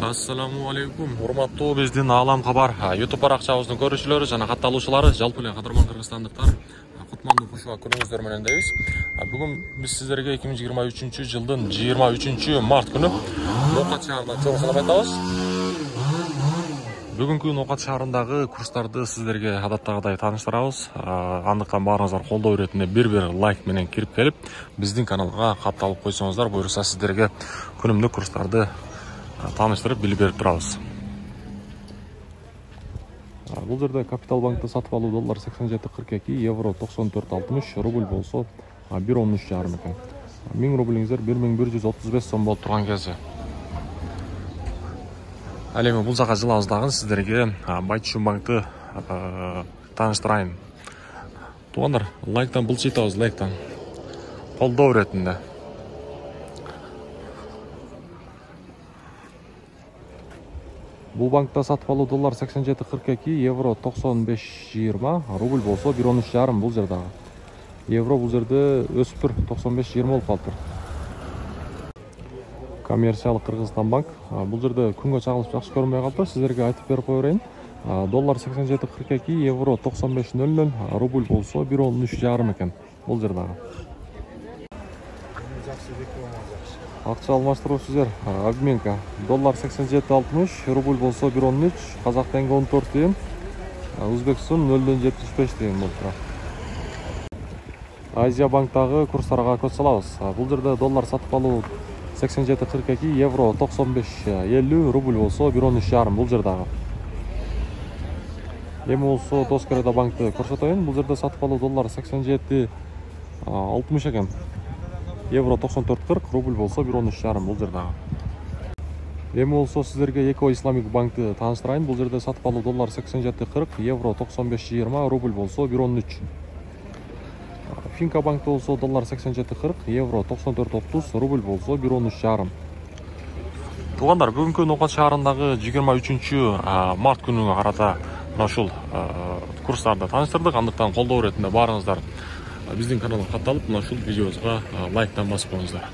Ассаламу алейкум. Урматтуу биздин Алам Кабар YouTube баракчабыздын көрүүчүлөрү жана катталуучулары, жалпы эле кадырман кыргызстандыктар, кутмандуу кушуга күнүңүздөр менен дейбиз. Бүгүн биз сиздерге 2023 жылдын 23 март күнү Ноокат шаарында чоң салам айтабыз. Бүгүнкү Ноокат шаарындагы курстарды сиздерге адаттагыдай тааныштырабыз. Андыктан баарыңыздар колдоо иретинде бир лайк менен кирип келип, биздин каналга катталып койсоңуздар, буюрса сиздерге күнүмдүк курстарды тааныштырып билип берип турабыз. Бул жерде Капитал банкта сатып алуу доллар 87.42, евро 94.60, рубль болсо 1.13,5 экен. 1000 рублиңиздер 1135 сом болуп турган кези. Ал эми бул жака жылабыз дагы сиздерге Байтүшүн банкты тааныштырайын. Туугандар, лайктан булчуйтабыз, лайктан. Колдоо иретинде. Бул банкта сатып алуу доллар 87.42, евро 95.20, рубль болсо 1.13,5 бул жерде. Евро бул жерде өсүп тур, 95.20 болуп калыптыр. Коммерциялык Кыргызстан банк. Бул жерде күнгө чагылып жакшы көрүнбөй калыптыр. Сиздерге айтып берип кое берейин. Доллар 87.42, евро 95.00, рубль болсо 1.13,5 экен бул жерде. Акча алмаштыруу сиздер, обменка. Доллар 87.60, рубль болсо 1.13, казак тенге 14 тиен, Өзбекстан 0.75 тиен болуп турат. Азия банктагы курстарга көз салабыз. Бул жерде доллар сатып алуу 87.42, евро 95.50, рубль болсо 1.13,5 бул жердагы. Эми болсо Доскереда банкты көрсөтөйүн. Бул жерде сатып алуу доллар 87.60 экен. Евро 94.40, рубль болсо 1.13,5 бул жердагы. Эми болсо сиздерге Эко Исламик банкты тааныштырайын. Бул жерде сатып алуу доллар 87.40, евро 95.20, рубль болсо 1.13. Финка банкты болсо доллар 87.40, евро 94.30, рубль болсо 1.13,5. Туугандар, бүгүнкү Ноокат шаарындагы 23 март күнүгө карата ушул курстарды тааныштырдык. Андыктан колдоо иретинде баарыңыздар биздин каналга катталып, ушул видеобузга лайктан басып коюңуздар.